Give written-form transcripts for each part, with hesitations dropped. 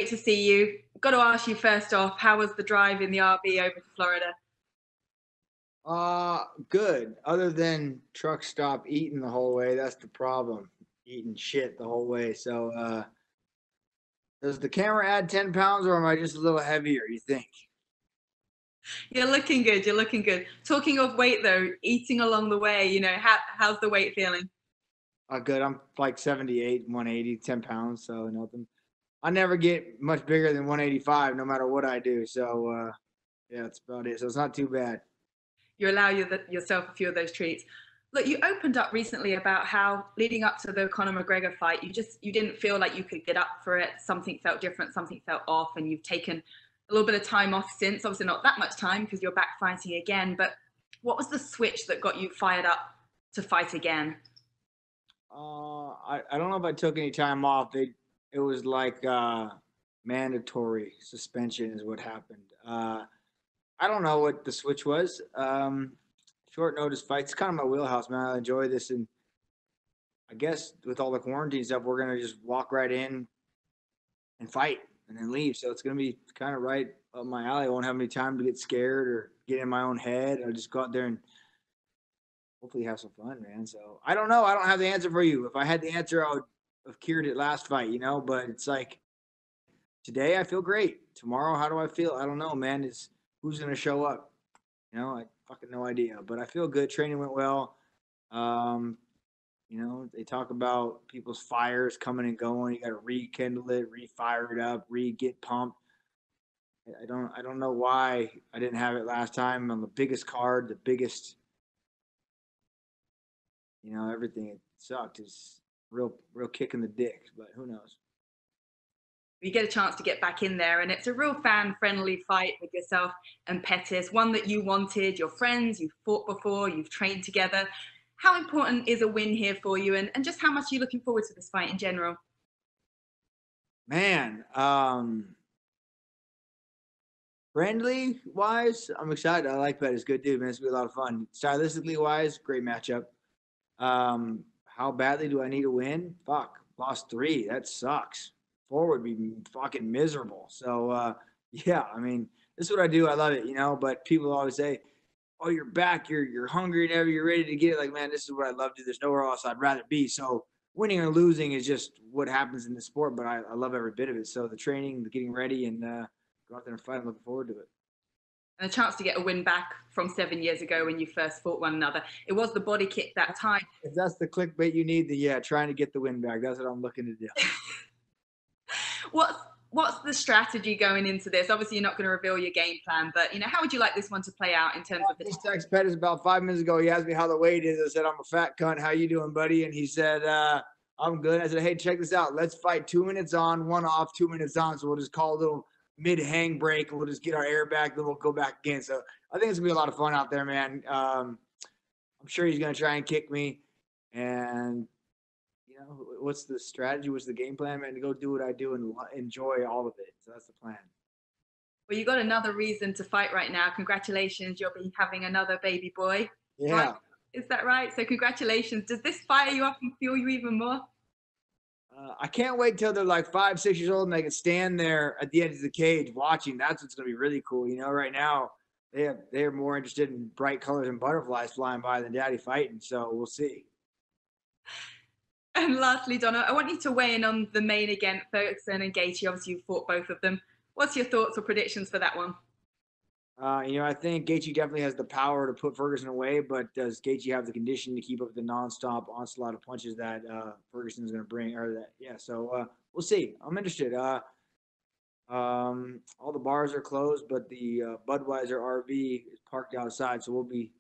to see you. Got to ask you first off, how was the drive in the RV over to Florida? Good. Other than truck stop eating the whole way, that's the problem. Eating shit the whole way. So, does the camera add 10 pounds or am I just a little heavier, you think? You're looking good. You're looking good. Talking of weight, though, eating along the way, how's the weight feeling? Good. I'm like 78, 180, 10 pounds. So, nothing. I never get much bigger than 185 no matter what I do. So, yeah, that's about it. So, it's not too bad. You allow yourself a few of those treats. Look, you opened up recently about how leading up to the Conor McGregor fight, you didn't feel like you could get up for it. Something felt different, something felt off, and you've taken a little bit of time off since. Obviously, not that much time because you're back fighting again. But what was the switch that got you fired up to fight again? I don't know if I took any time off. It was like mandatory suspension is what happened. I don't know what the switch was. Short notice fights, it's kind of my wheelhouse, man. I enjoy this, and I guess with all the quarantine stuff, we're gonna just walk right in and fight and then leave. So it's gonna be kind of right up my alley. I won't have any time to get scared or get in my own head. I'll just go out there and hopefully have some fun, man. So I don't know. I don't have the answer for you. If I had the answer, I would have cured it last fight, But it's like today I feel great. Tomorrow, how do I feel? I don't know, man. It's who's gonna show up? I fucking no idea. But I feel good. Training went well. Um, they talk about people's fires coming and going. You got to rekindle it, refire it up, get pumped. I don't know why I didn't have it last time on the biggest card, the biggest, everything. It sucked. It's real kick in the dick, but who knows? You get a chance to get back in there, and it's a real fan-friendly fight with yourself and Pettis, one that you wanted, your friends, you've fought before, you've trained together. How important is a win here for you, and just how much are you looking forward to this fight in general? Man, friendly wise, I'm excited. I like Pettis. Good dude, man. It's gonna be a lot of fun. Stylistically wise, great matchup. How badly do I need to win? Fuck, lost 3. That sucks. 4 would be fucking miserable. So yeah, I mean, this is what I do. I love it, But people always say, "Oh, you're back. You're hungry and you're ready to get it." Like, man, this is what I love to do. There's nowhere else I'd rather be. So winning or losing is just what happens in the sport. But I love every bit of it. So the training, the getting ready, and go out there and fight. I'm looking forward to it. And a chance to get a win back from 7 years ago when you first fought one another. It was the body kick that time. If that's the clickbait you need, trying to get the win back. That's what I'm looking to do. What's the strategy going into this? Obviously, you're not going to reveal your game plan, but how would you like this one to play out in terms of the? I just texted Pettis about 5 minutes ago. He asked me how the weight is. I said, "I'm a fat cunt. How you doing, buddy?" And he said, "I'm good." I said, "Hey, check this out. Let's fight 2 minutes on, 1 off, 2 minutes on. So we'll just call a little mid-hang break, and we'll just get our air back, then we'll go back again." So I think it's gonna be a lot of fun out there, man. I'm sure he's gonna try and kick me, and what's the strategy? What's the game plan, man? To go do what I do and enjoy all of it. So that's the plan. Well, you got another reason to fight right now. Congratulations, you'll be having another baby boy. Yeah. Right? Is that right? So congratulations. Does this fire you up and fuel you even more? I can't wait till they're like 5, 6 years old and they can stand there at the edge of the cage watching. That's what's gonna be really cool. Right now they're more interested in bright colors and butterflies flying by than daddy fighting. So we'll see. And lastly, Donna, I want you to weigh in on the main event, Ferguson and Gaethje. Obviously, you fought both of them. What's your thoughts or predictions for that one? I think Gaethje definitely has the power to put Ferguson away, but does Gaethje have the condition to keep up with the nonstop onslaught of punches that Ferguson's going to bring? So we'll see. I'm interested. All the bars are closed, but the Budweiser RV is parked outside, so we'll be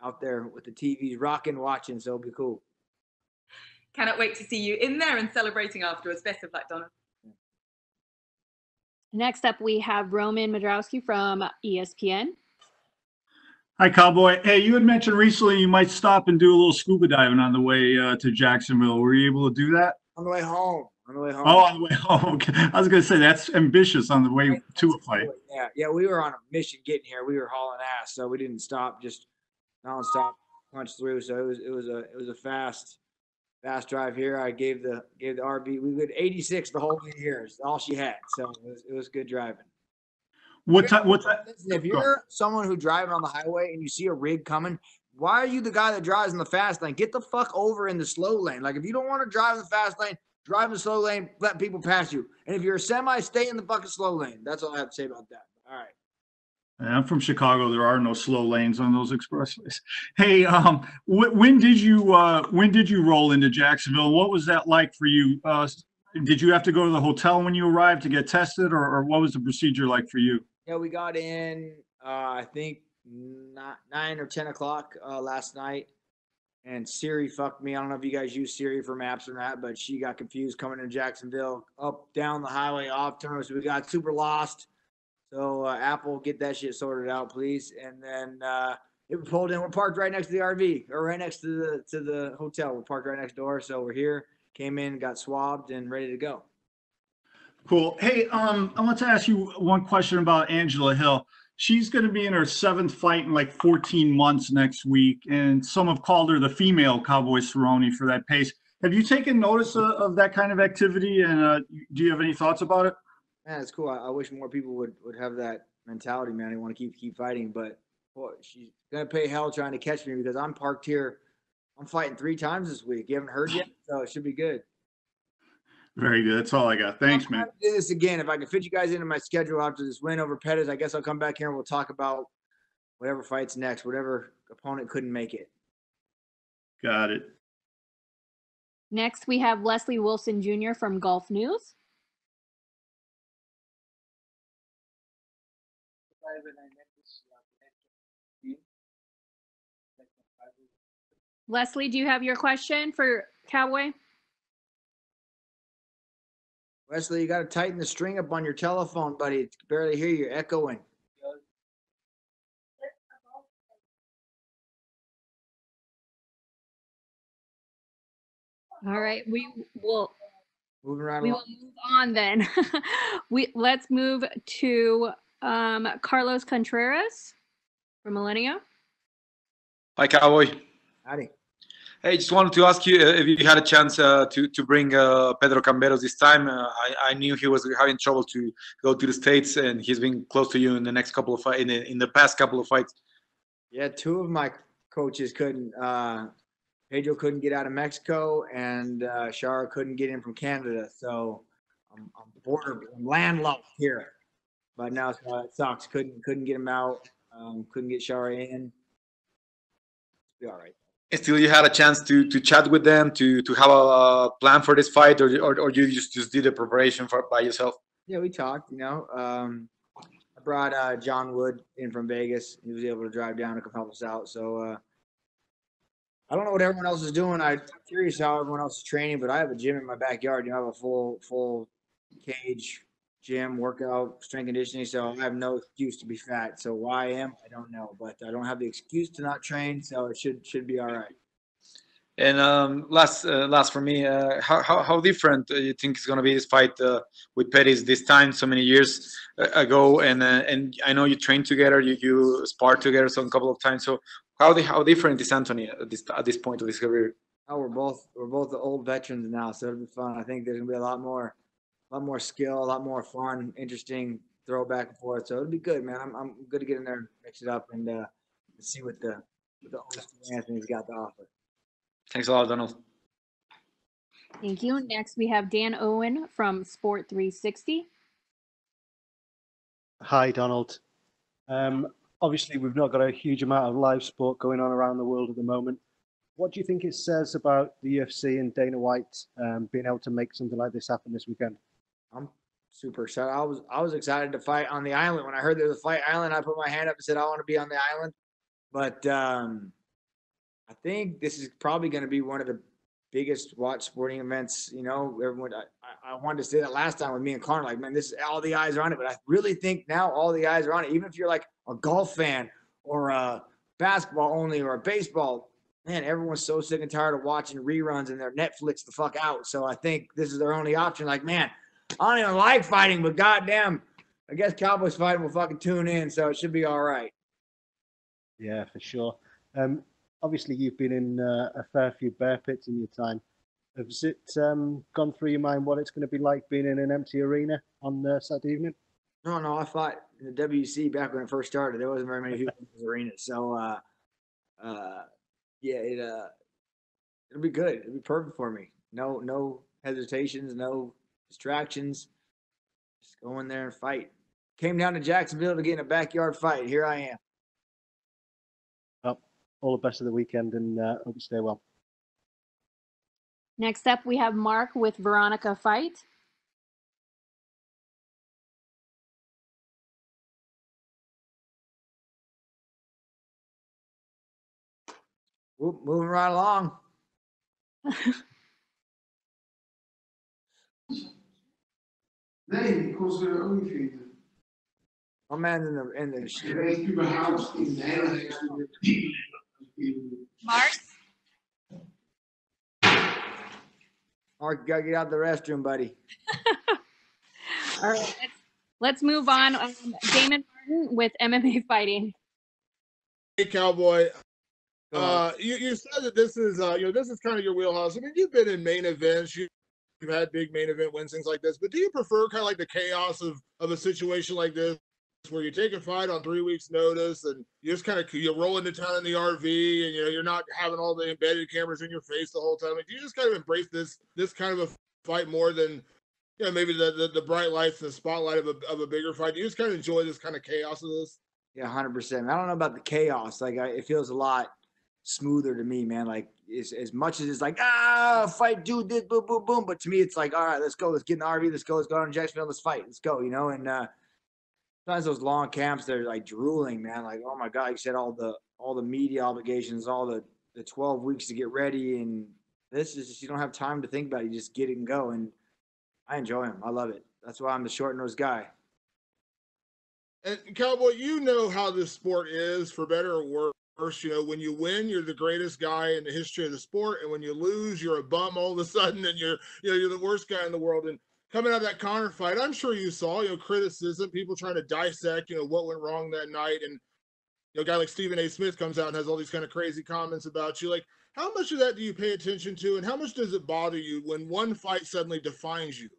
out there with the TVs rocking, watching. So it'll be cool. Cannot wait to see you in there and celebrating afterwards. Best of luck, Donna. Next up, we have Roman Madrowski from ESPN. Hi, Cowboy. Hey, you had mentioned recently you might stop and do a little scuba diving on the way to Jacksonville. Were you able to do that? On the way home. Oh, on the way home. Okay. I was going to say that's ambitious on the way to a fight. Yeah. We were on a mission getting here. We were hauling ass, so we didn't stop. Just nonstop punch through. So it was a fast fast drive here. I gave the RV. We did 86 the whole way here. It's all she had. So it was good driving. What time? What time? Listen, if you're someone who driving on the highway and you see a rig coming, why are you the guy that drives in the fast lane? Get the fuck over in the slow lane. Like if you don't want to drive in the fast lane, drive in the slow lane. Let people pass you. And if you're a semi, stay in the fucking slow lane. That's all I have to say about that. All right. I'm from Chicago. There are no slow lanes on those expressways. Hey, when did you roll into Jacksonville? What was that like for you? Did you have to go to the hotel when you arrived to get tested, or what was the procedure like for you? Yeah, we got in. I think 9 or 10 o'clock last night, and Siri fucked me. I don't know if you guys use Siri for maps or not, but she got confused coming to Jacksonville, up, down the highway, off turn. So we got super lost. So Apple, get that shit sorted out, please. And then it pulled in. We're parked right next to the RV, or right next to the hotel. We're parked right next door. So we're here. Came in, got swabbed, and ready to go. Cool. Hey, I want to ask you one question about Angela Hill. She's going to be in her 7th fight in like 14 months next week, and some have called her the female Cowboy Cerrone for that pace. Have you taken notice of that kind of activity, and do you have any thoughts about it? Man, it's cool. I wish more people would have that mentality, man. They want to keep fighting, but boy, she's gonna pay hell trying to catch me because I'm parked here. I'm fighting 3 times this week. You haven't heard yet, so it should be good. Very good. That's all I got. Thanks, man. I'll do this again. If I can fit you guys into my schedule after this win over Pettis, I guess I'll come back here and we'll talk about whatever fights next, whatever opponent couldn't make it. Got it. Next, we have Leslie Wilson Jr. from Golf News. Leslie, do you have your question for Cowboy? Wesley, you got to tighten the string up on your telephone, buddy. It's barely hear you. You're echoing. All right, we will Moving right we along. will move on then. Let's move to Carlos Contreras from Millennia. Hi, Cowboy. Howdy. Hey, just wanted to ask you if you had a chance to bring Pedro Camberos this time. I knew he was having trouble to go to the States, and he's been close to you in the next couple of fights, in the past couple of fights. Yeah, 2 of my coaches couldn't. Pedro couldn't get out of Mexico, and Shara couldn't get in from Canada. So I'm landlocked here. But now it sucks. Couldn't get him out. Couldn't get Shara in. Be all right. Still, you had a chance to chat with them, to have a plan for this fight, or you just did the preparation by yourself? Yeah, we talked. I brought John Wood in from Vegas. He was able to drive down to come help us out. So I don't know what everyone else is doing. I'm curious how everyone else is training, but I have a gym in my backyard. I have a full cage gym, workout, strength conditioning. So I have no excuse to be fat. So why I am, I don't know, but I don't have the excuse to not train. So it should be all right. And last for me, how different you think is going to be this fight with Pettis this time, so many years ago, and I know you trained together, you sparred together some couple of times. So how different is Anthony at this point of his career? Oh, we're both the old veterans now, so it'll be fun. I think there's gonna be a lot more skill, a lot more fun, interesting throw back and forth. So it'll be good, man. I'm good to get in there and mix it up and see what the old Anthony's got to offer. Thanks a lot, Donald. Thank you. Next, we have Dan Owen from Sport 360. Hi, Donald. Obviously, we've not got a huge amount of live sport going on around the world at the moment. What do you think it says about the UFC and Dana White being able to make something like this happen this weekend? I'm super excited. I was excited to fight on the island. When I heard there was a fight island, I put my hand up and said I want to be on the island. But I think this is probably going to be one of the biggest watch sporting events. Everyone. I wanted to say that last time with me and Conor. Like, man, this is all the eyes are on it. But I really think now all the eyes are on it. Even if you're like a golf fan or a basketball only or a baseball, man, everyone's so sick and tired of watching reruns and they're Netflix the fuck out. So I think this is their only option. Like, man, I don't even like fighting, but goddamn, I guess Cowboys fighting will fucking tune in. So it should be all right. Yeah, for sure. Obviously, you've been in a fair few bear pits in your time. Has it gone through your mind what it's going to be like being in an empty arena on Saturday evening? No, I fought in the WC back when it first started. There wasn't very many people in the arena, so yeah, it'll be good. It'll be perfect for me. No hesitations, no distractions. Just go in there and fight. Came down to Jacksonville to get in a backyard fight. Here I am. Well, all the best of the weekend, and hope you stay well. Next up, we have Mark with Veronica Fight. Whoop, moving right along. Nee, ik was er ook niet vinden. My man's in the Je weet überhaupt in Nederland. Mark? Mark, you gotta get out the restroom, buddy. All right, let's move on. Damon Martin with MMA Fighting. Hey, Cowboy. You said that this is this is kind of your wheelhouse. I mean, you've been in main events. You've had big main event wins, things like this. But do you prefer kind of like the chaos of a situation like this, where you take a fight on 3 weeks' notice and you just kind of you roll into town in the RV and you're not having all the embedded cameras in your face the whole time? Like, do you just kind of embrace this kind of a fight more than maybe the bright lights and the spotlight of a bigger fight? Do you just kind of enjoy this kind of chaos of this? Yeah, 100%. I don't know about the chaos. Like, it feels a lot smoother to me, man. Like, as much as it's like, fight, dude, this, boom, boom, boom. But to me, it's like, all right, let's go. Let's get in the RV. Let's go down to Jacksonville. Let's fight. Let's go, And sometimes those long camps, they're like drooling, man. Like, oh my God, like you said, all the media obligations, all the 12 weeks to get ready. And this is just, you don't have time to think about it. You just get it and go. And I enjoy them. I love it. That's why I'm the short-nosed guy. And Cowboy, you know how this sport is, for better or worse. When you win, you're the greatest guy in the history of the sport, and when you lose, you're a bum all of a sudden, and you're the worst guy in the world. And coming out of that Conor fight, I'm sure you saw criticism, people trying to dissect what went wrong that night, and a guy like Stephen A. Smith comes out and has all these kind of crazy comments about you. Like, how much of that do you pay attention to, and how much does it bother you when one fight suddenly defines you?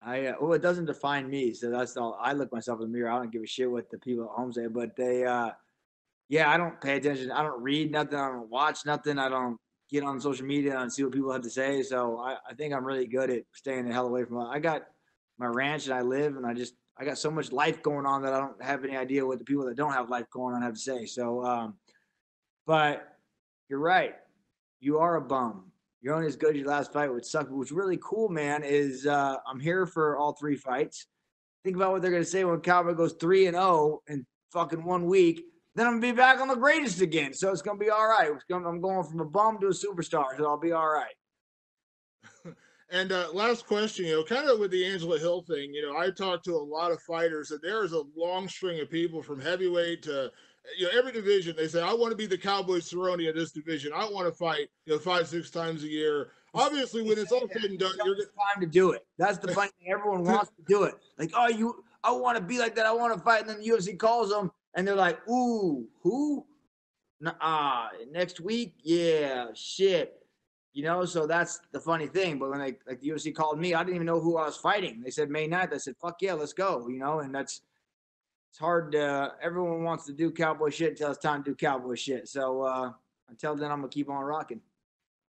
Well, it doesn't define me, so that's all. I look myself in the mirror. I don't give a shit what the people at home say, but they, I don't pay attention. I don't read nothing. I don't watch nothing. I don't get on social media and see what people have to say. So I think I'm really good at staying the hell away from it. I got my ranch and I live, and I got so much life going on that I don't have any idea what the people that don't have life going on have to say. So, but you're right. You are a bum. You're only as good as your last fight, which sucks. What's really cool, man, is I'm here for all 3 fights. Think about what they're going to say when Cowboy goes 3-0 in fucking 1 week. Then I'm going to be back on the greatest again. So it's going to be all right. I'm going from a bum to a superstar, so I'll be all right. And last question, kind of with the Angela Hill thing, I talked to a lot of fighters, and there is a long string of people from heavyweight to every division. They say, I want to be the Cowboy Cerrone of this division. I want to fight 5-6 times a year. Obviously, when it's all said and done, you're time to do it. That's the funny thing. Everyone wants to do it. Like, I want to be like that. I want to fight. And then the UFC calls them, and they're like, ooh, who? Next week? Yeah, shit. So that's the funny thing. But when the UFC called me, I didn't even know who I was fighting. They said May 9th. I said, fuck yeah, let's go. And it's hard to, everyone wants to do cowboy shit until it's time to do cowboy shit. So until then, I'm going to keep on rocking.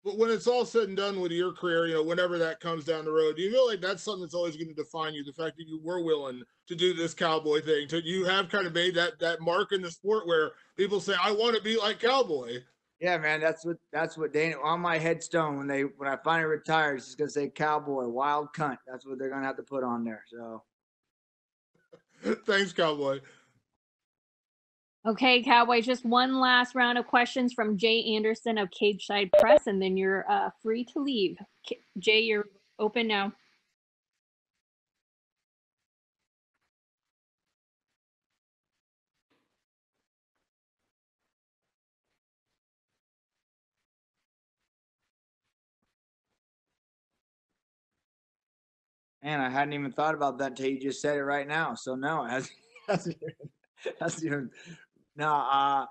But when it's all said and done with your career, whenever that comes down the road, do you feel like that's something that's always going to define you? The fact that you were willing to do this cowboy thing, you have kind of made that mark in the sport where people say, I want to be like Cowboy. Yeah, man, that's what Dana on my headstone when I finally retire, it's just gonna say Cowboy, wild cunt. That's what they're gonna have to put on there. So thanks, Cowboy. Okay, Cowboy, just one last round of questions from Jay Anderson of Cage Side Press, and then you're free to leave. Jay, you're open now. Man, I hadn't even thought about that until you just said it right now. So no, it hasn't even, no,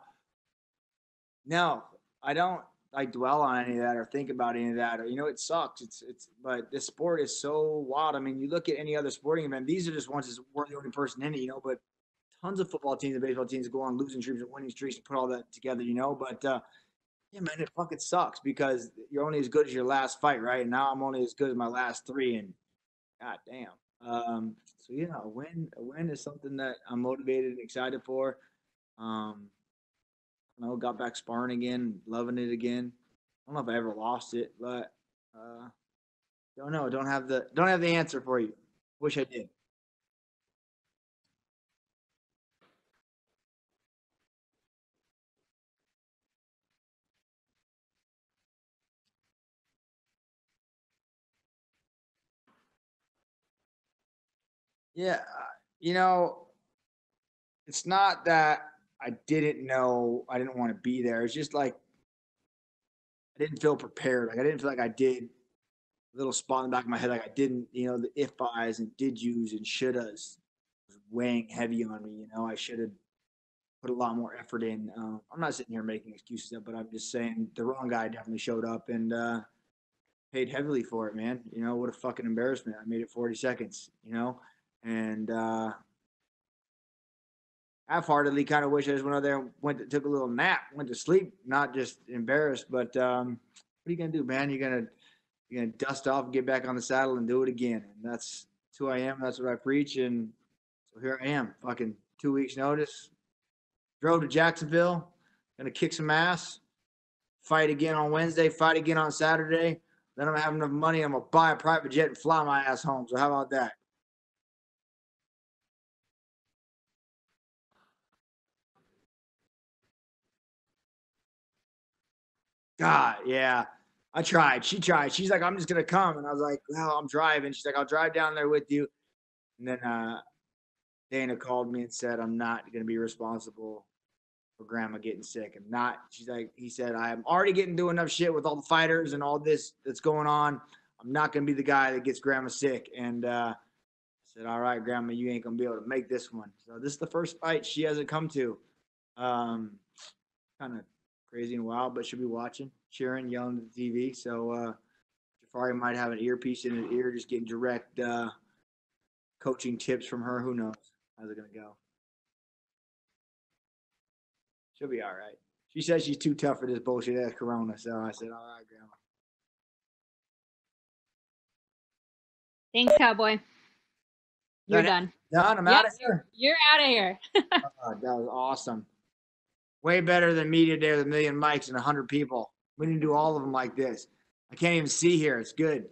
no, I don't. like dwell on any of that or think about any of that, or it sucks. But this sport is so wild. I mean, you look at any other sporting event; these are just ones that we're the only person in it, But tons of football teams and baseball teams go on losing streaks and winning streaks and put all that together, But yeah, man, it fucking sucks because you're only as good as your last fight, right? And now I'm only as good as my last three, and god damn. So yeah, a win is something that I'm motivated and excited for. Got back sparring again, loving it again. I don't know if I ever lost it, but don't know. Don't have the answer for you. Wish I did. Yeah, it's not that I didn't know I didn't want to be there. It's just like I didn't feel prepared. Like I didn't feel like I did a little spot in the back of my head. Like I didn't, the if buys and did use and shouldas was weighing heavy on me. I should have put a lot more effort in. I'm not sitting here making excuses, but I'm just saying the wrong guy definitely showed up and paid heavily for it, man. What a fucking embarrassment. I made it 40 seconds, and half-heartedly kind of wish I just went out there and took a little nap, went to sleep, not just embarrassed. But what are you gonna do, man? You're gonna dust off and get back on the saddle and do it again. And that's who I am. That's what I preach. And so here I am, fucking 2 weeks notice. Drove to Jacksonville, gonna kick some ass, fight again on Wednesday, fight again on Saturday. Then I'm gonna have enough money. I'm gonna buy a private jet and fly my ass home. So how about that? God, yeah. I tried. She tried. She's like, I'm just gonna come. And I was like, well, I'm driving. She's like, I'll drive down there with you. And then Dana called me and said, I'm not gonna be responsible for grandma getting sick. I'm not. He said, I'm already getting through enough shit with all the fighters and all this that's going on. I'm not gonna be the guy that gets grandma sick. And I said, all right, grandma, you ain't gonna be able to make this one. So this is the first fight she hasn't come to. Kind of crazy and wild, but she'll be watching, cheering, yelling at the TV. So Jafari might have an earpiece in his ear, just getting direct coaching tips from her. Who knows? How's it gonna go? She'll be all right. She says she's too tough for this bullshit ass Corona. So I said, all right, grandma. Thanks, Cowboy. You're done. Done. I'm out of here. You're out of here. Oh, that was awesome. Way better than Media Day with 1 million mics and 100 people. We need to do all of them like this. I can't even see here. It's good.